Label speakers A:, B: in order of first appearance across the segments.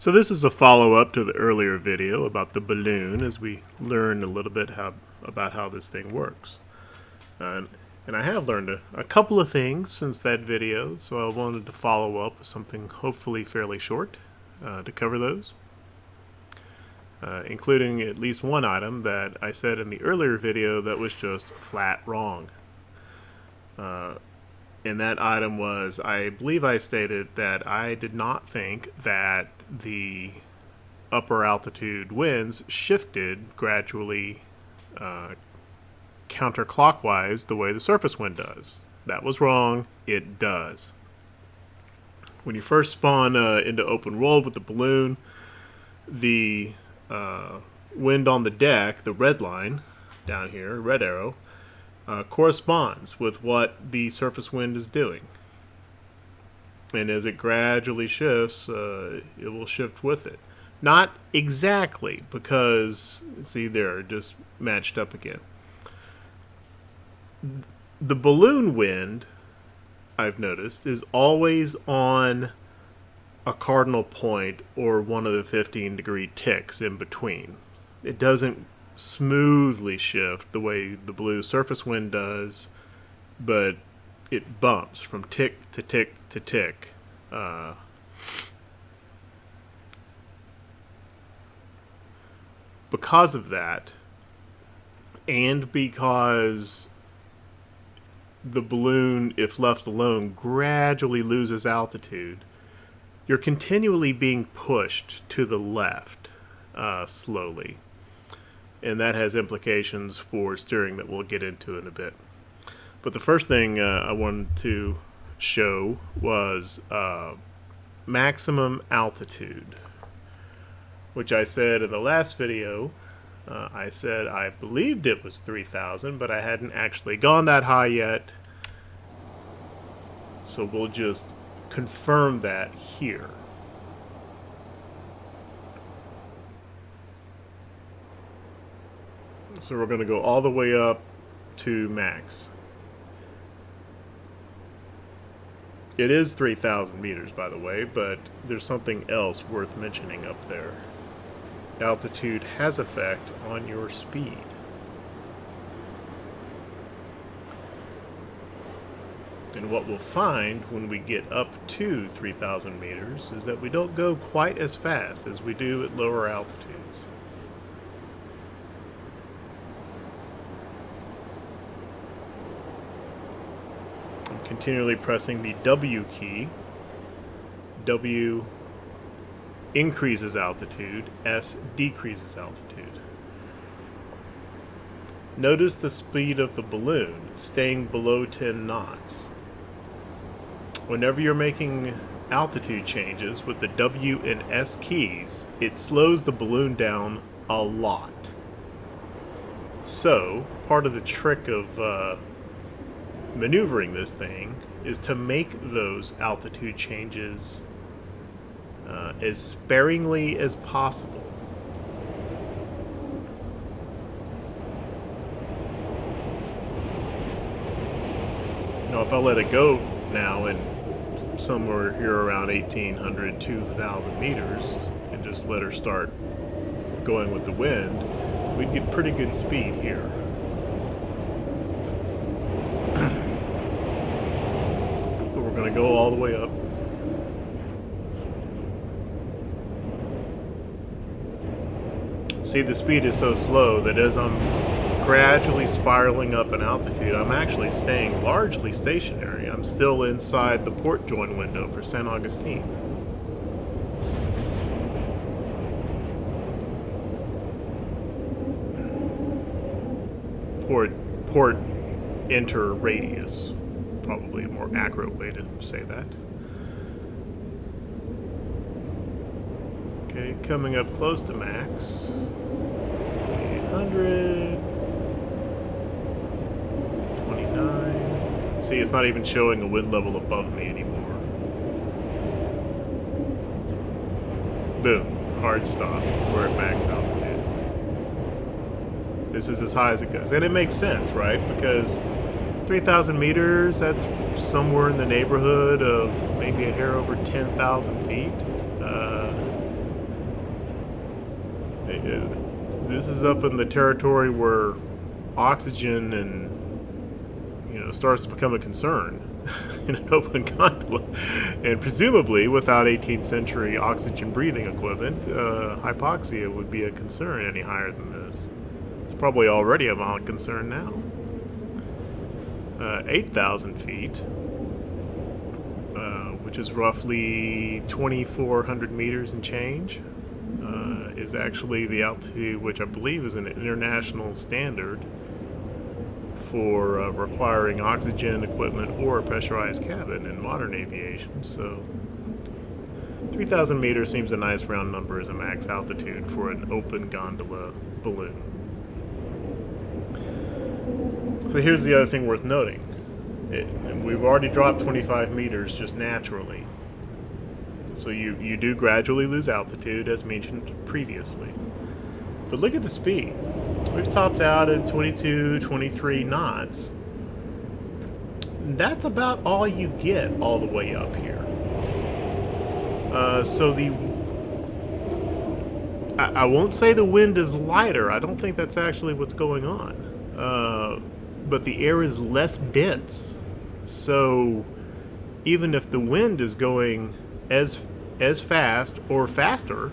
A: So this is a follow-up to the earlier video about the balloon, as we learn a little bit about how this thing works. And I have learned a couple of things since that video, so I wanted to follow up with something hopefully fairly short to cover those, including at least one item that I said in the earlier video that was just flat wrong. And that item was, I believe I stated that I did not think that the upper altitude winds shifted gradually counterclockwise the way the surface wind does. That was wrong. It does. When you first spawn into open world with the balloon, the wind on the deck, the red line down here, red arrow, corresponds with what the surface wind is doing. And as it gradually shifts, it will shift with it. Not exactly, because, see there, just matched up again. The balloon wind, I've noticed, is always on a cardinal point or one of the 15-degree ticks in between. It doesn't smoothly shift the way the blue surface wind does, but it bumps from tick to tick to tick. Because of that, and because the balloon, if left alone, gradually loses altitude, you're continually being pushed to the left slowly. And that has implications for steering that we'll get into in a bit. But the first thing I wanted to show was maximum altitude, which I said in the last video. I said I believed it was 3,000, but I hadn't actually gone that high yet. So we'll just confirm that here. So we're going to go all the way up to max. It is 3,000 meters, by the way, but there's something else worth mentioning up there. Altitude has effect on your speed. And what we'll find when we get up to 3,000 meters is that we don't go quite as fast as we do at lower altitudes. I'm continually pressing the W key. W increases altitude, S decreases altitude. Notice the speed of the balloon staying below 10 knots. Whenever you're making altitude changes with the W and S keys, it slows the balloon down a lot. So, part of the trick of maneuvering this thing is to make those altitude changes as sparingly as possible. Now, if I let it go now and somewhere here around 1,800, 2,000 meters, and just let her start going with the wind, we'd get pretty good speed here. But we're going to go all the way up. See, the speed is so slow that as I'm gradually spiraling up in altitude, I'm actually staying largely stationary. I'm still inside the port join window for San Agustin. Port enter radius, probably a more accurate way to say that. Okay, coming up close to max. 800. 29. See, it's not even showing the wind level above me anymore. Boom. Hard stop. We're at max altitude. This is as high as it goes. And it makes sense, right? Because 3,000 meters, that's somewhere in the neighborhood of maybe a hair over 10,000 feet. This is up in the territory where oxygen and starts to become a concern in an open gondola, and presumably without 18th century oxygen breathing equipment, hypoxia would be a concern any higher than this. It's probably already a mild concern now. 8,000 feet, which is roughly 2,400 meters and change, is actually the altitude which I believe is an international standard for requiring oxygen equipment or a pressurized cabin in modern aviation. So 3,000 meters seems a nice round number as a max altitude for an open gondola balloon. So here's the other thing worth noting. We've already dropped 25 meters just naturally. So you do gradually lose altitude, as mentioned previously. But look at the speed. We've topped out at 22, 23 knots. That's about all you get all the way up here. I won't say the wind is lighter. I don't think that's actually what's going on. But the air is less dense. So even if the wind is going as fast or faster,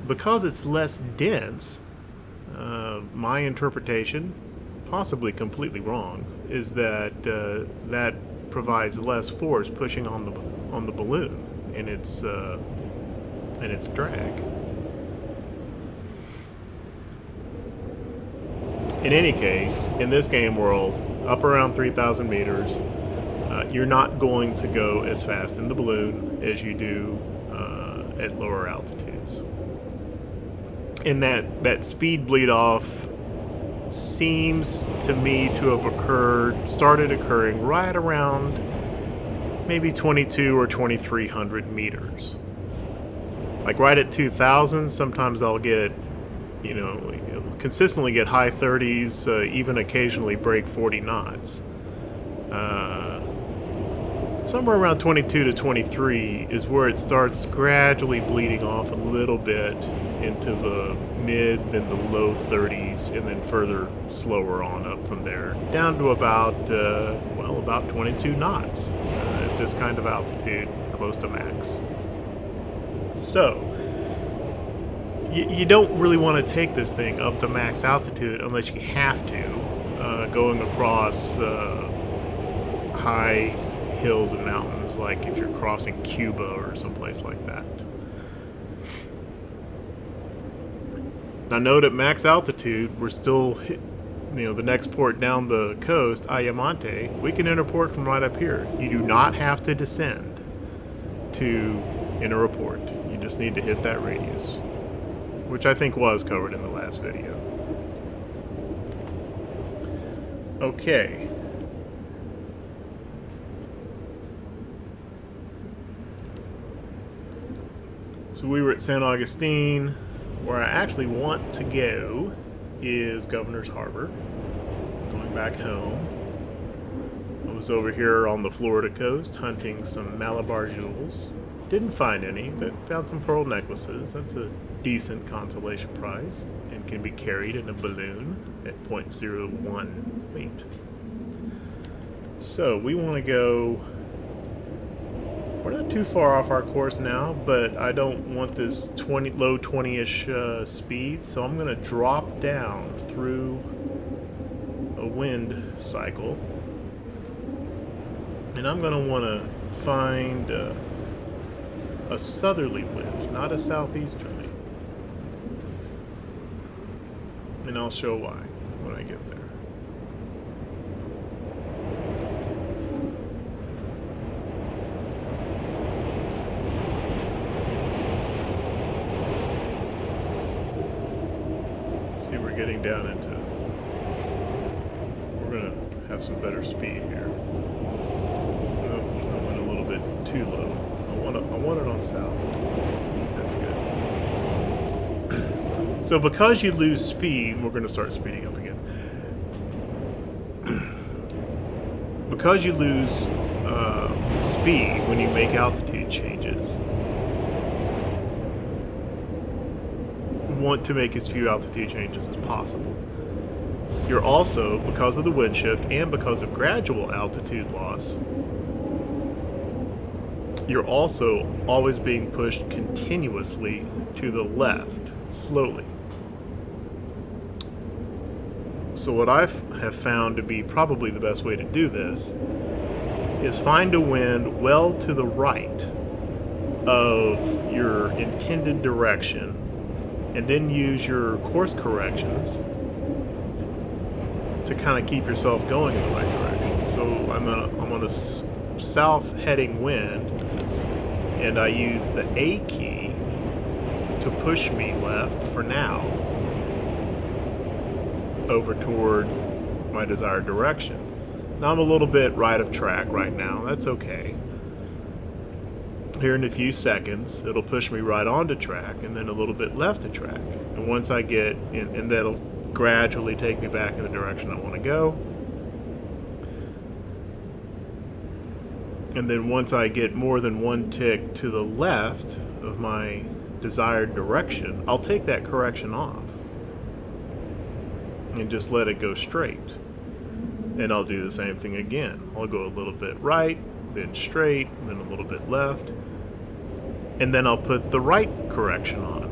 A: because it's less dense, my interpretation, possibly completely wrong, is that that provides less force pushing on the balloon and its drag. In any case, in this game world, up around 3,000 meters, you're not going to go as fast in the balloon as you do at lower altitudes. And that speed bleed off seems to me to have started occurring right around maybe 22 or 2,300 meters. Like right at 2,000, sometimes I'll get, consistently get high 30s, even occasionally break 40 knots. Somewhere around 22 to 23 is where it starts gradually bleeding off a little bit into the mid and the low 30s, and then further slower on up from there, down to about 22 knots at this kind of altitude, close to max. So, you don't really want to take this thing up to max altitude unless you have to, going across high hills and mountains, like if you're crossing Cuba or someplace like that. Now note at max altitude, we're still, the next port down the coast, Ayamonte, we can enter port from right up here. You do not have to descend to enter a port. You just need to hit that radius, which I think was covered in the last video. Okay. So we were at San Augustine. Where I actually want to go is Governor's Harbor. Going back home. I was over here on the Florida coast hunting some Malabar jewels. Didn't find any, but found some pearl necklaces. That's a decent consolation prize and can be carried in a balloon at 0.01 weight. So we want to go. We're not too far off our course now, but I don't want this low 20-ish speed, so I'm going to drop down through a wind cycle, and I'm going to want to find a southerly wind, not a southeasterly, and I'll show why when I get there. We're getting down into, we're going to have some better speed here. Oh, I went a little bit too low. I want it on south. That's good. So because you lose speed, we're going to start speeding up again. Because you lose speed when you make altitude changes, want to make as few altitude changes as possible. You're also, because of the wind shift and because of gradual altitude loss, you're also always being pushed continuously to the left, slowly. So what I have found to be probably the best way to do this is find a wind well to the right of your intended direction, and then use your course corrections to kind of keep yourself going in the right direction. So I'm on a south heading wind, and I use the A key to push me left for now over toward my desired direction. Now I'm a little bit right of track right now. That's okay. Here in a few seconds, it'll push me right onto track, and then a little bit left of track. And once I get in, and that'll gradually take me back in the direction I want to go. And then once I get more than one tick to the left of my desired direction, I'll take that correction off and just let it go straight. And I'll do the same thing again. I'll go a little bit right, then straight, then a little bit left, and then I'll put the right correction on,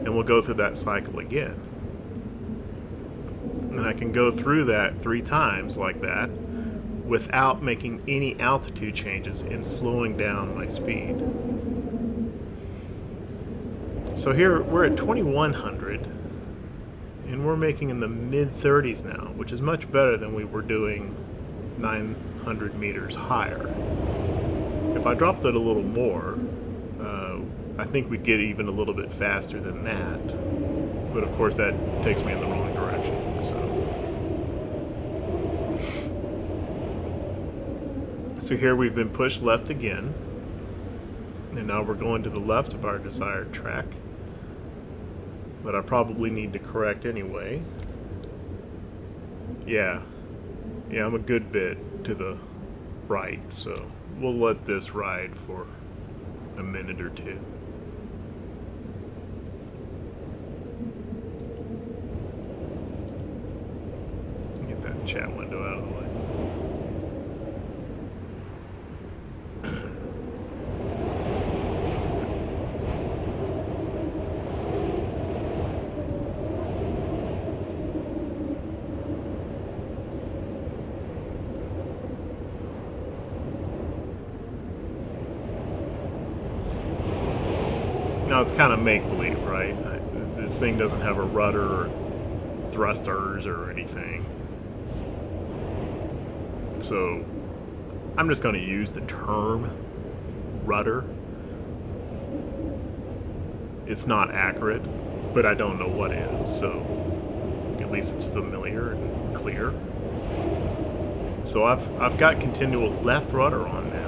A: and we'll go through that cycle again. And I can go through that 3 times like that without making any altitude changes and slowing down my speed. So here we're at 2100, and we're making in the mid-30s now, which is much better than we were doing 900 meters higher. If I dropped it a little more, I think we'd get even a little bit faster than that. But of course that takes me in the wrong direction. So here we've been pushed left again, and now we're going to the left of our desired track. But I probably need to correct anyway. Yeah, I'm a good bit to the right, so we'll let this ride for a minute or two. Get that chat window out of the way. Now it's kind of make-believe, right? This thing doesn't have a rudder or thrusters or anything. So I'm just going to use the term rudder. It's not accurate, but I don't know what is, so at least it's familiar and clear. So I've got continual left rudder on now.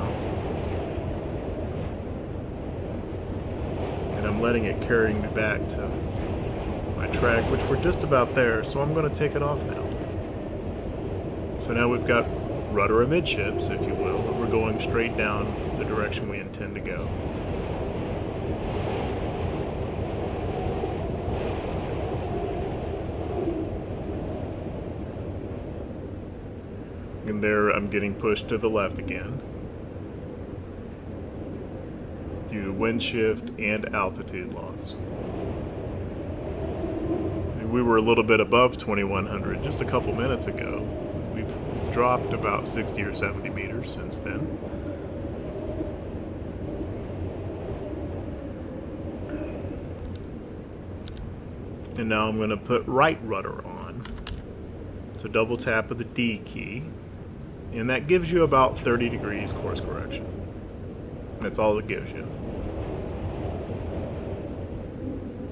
A: I'm letting it carry me back to my track, which we're just about there, so I'm going to take it off now. So now we've got rudder amidships, if you will, and we're going straight down the direction we intend to go. And there I'm getting pushed to the left again, due to wind shift and altitude loss. We were a little bit above 2100 just a couple minutes ago. We've dropped about 60 or 70 meters since then. And now I'm going to put right rudder on. So double tap of the D key, and that gives you about 30 degrees course correction. That's all it gives you.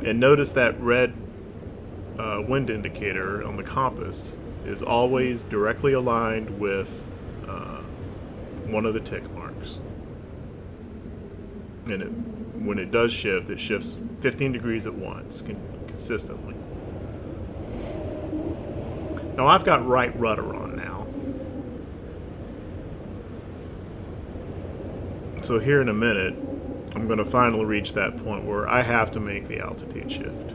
A: And notice that red wind indicator on the compass is always directly aligned with one of the tick marks. And when it does shift, it shifts 15 degrees at once, consistently. Now I've got right rudder on now. So here in a minute, I'm going to finally reach that point where I have to make the altitude shift.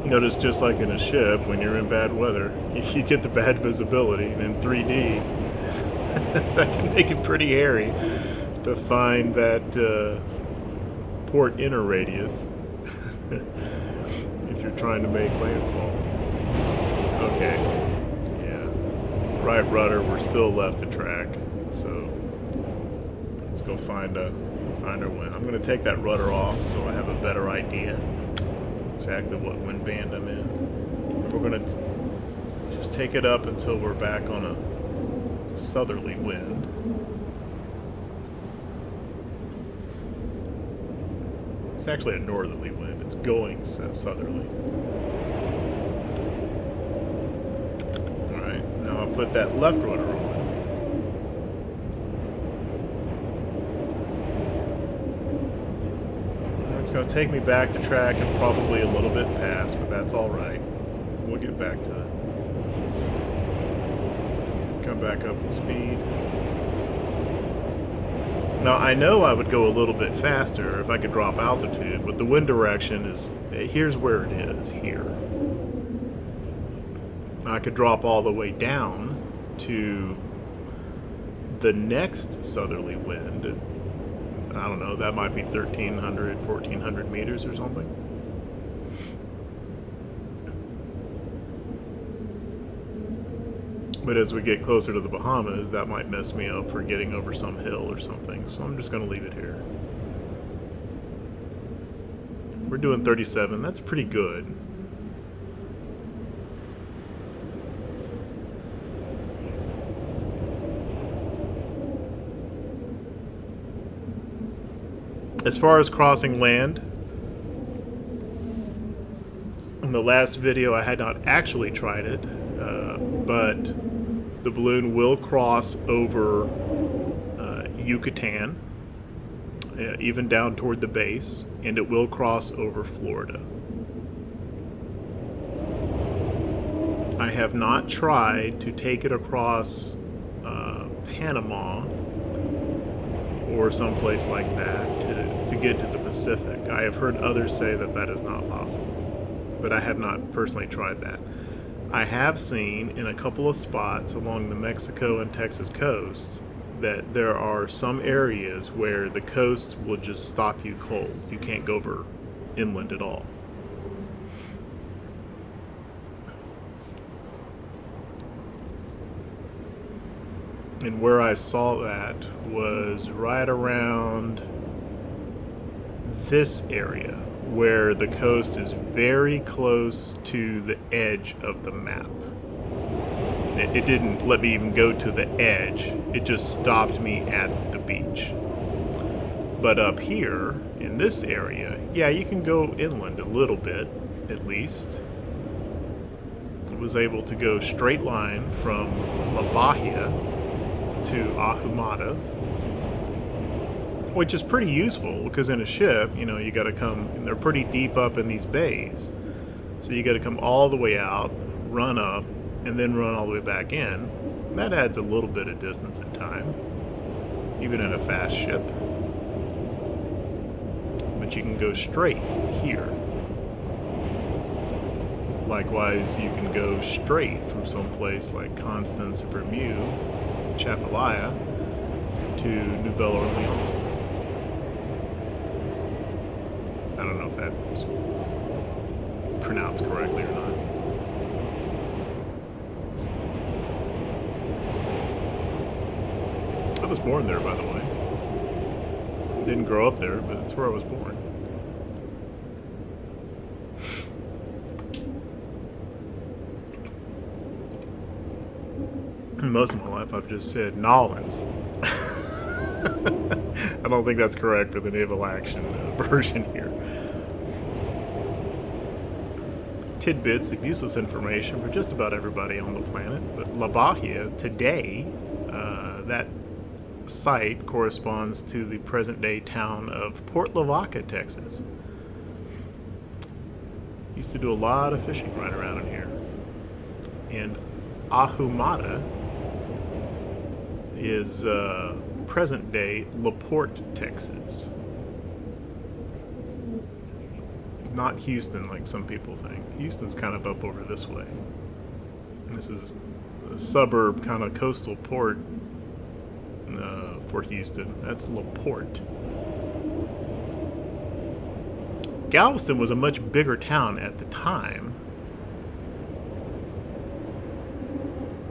A: Notice, just like in a ship, when you're in bad weather, you get the bad visibility, and in 3D, that can make it pretty hairy to find that port inner radius if you're trying to make landfall. Okay, yeah, right rudder, we're still left to track, so let's go find our wind. I'm going to take that rudder off so I have a better idea exactly what wind band I'm in. We're going to just take it up until we're back on a southerly wind. It's actually a northerly wind. It's going southerly. Alright, now I'll put that left rudder on. It's going to take me back to track and probably a little bit past, but that's alright. We'll get back to it. Come back up in speed. Now, I know I would go a little bit faster if I could drop altitude, but the wind direction is... Here's where it is, here. I could drop all the way down to the next southerly wind. I don't know, that might be 1,300, 1,400 meters or something. But as we get closer to the Bahamas, that might mess me up for getting over some hill or something, so I'm just going to leave it here. We're doing 37, that's pretty good. As far as crossing land, in the last video I had not actually tried it, but the balloon will cross over Yucatan, even down toward the base, and it will cross over Florida. I have not tried to take it across Panama or someplace like that to get to the Pacific. I have heard others say that that is not possible, but I have not personally tried that. I have seen in a couple of spots along the Mexico and Texas coast that there are some areas where the coast will just stop you cold. You can't go over inland at all. And where I saw that was right around this area, where the coast is very close to the edge of the map. It didn't let me even go to the edge, it just stopped me at the beach. But up here, in this area, yeah, you can go inland a little bit, at least. I was able to go straight line from La Bahia to Ahumada, which is pretty useful because in a ship, you know, you got to come, and they're pretty deep up in these bays, so you got to come all the way out, run up, and then run all the way back in. That adds a little bit of distance and time, even in a fast ship. But you can go straight here. Likewise, you can go straight from someplace like Constance, Bermuda, Chafalaya to Naval, Orleans. I don't know if that's pronounced correctly or not. I was born there, by the way. Didn't grow up there, but it's where I was born. Most of my life I've just said Nolans. I don't think that's correct for the naval action version here. Tidbits of useless information for just about everybody on the planet. But La Bahia, today, that site corresponds to the present-day town of Port Lavaca, Texas. Used to do a lot of fishing right around in here. And Ahumada is present-day LaPorte, Texas. not Houston like some people think. Houston's kind of up over this way. This is a suburb, kind of coastal port for Houston. That's LaPorte. Galveston was a much bigger town at the time,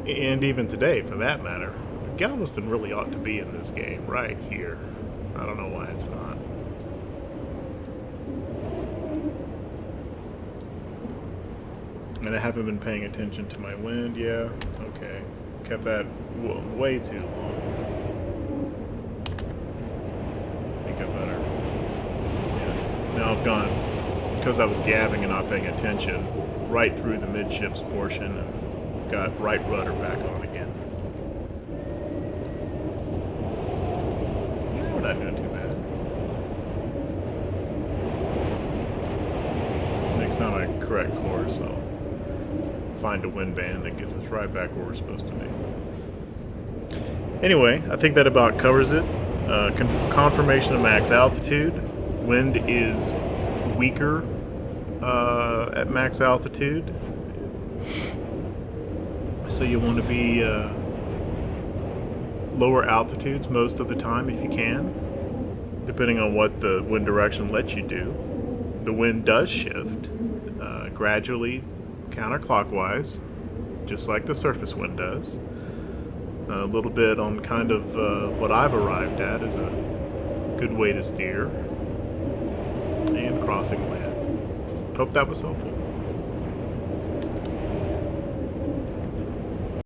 A: and even today for that matter. Galveston really ought to be in this game right here. I don't know why it's not. And I haven't been paying attention to my wind. Yeah, okay. Kept that way too long. I think I better. Yeah. Now I've gone, because I was gabbing and not paying attention, right through the midships portion, and got right rudder back on again. Yeah, we're not doing too bad. Next time I correct course, I'll find a wind band that gets us right back where we're supposed to be. Anyway, I think that about covers it. Confirmation of max altitude. Wind is weaker at max altitude, so you want to be lower altitudes most of the time if you can, depending on what the wind direction lets you do. The wind does shift gradually counterclockwise, just like the surface wind does. A little bit on kind of what I've arrived at is a good way to steer and crossing land. Hope that was helpful.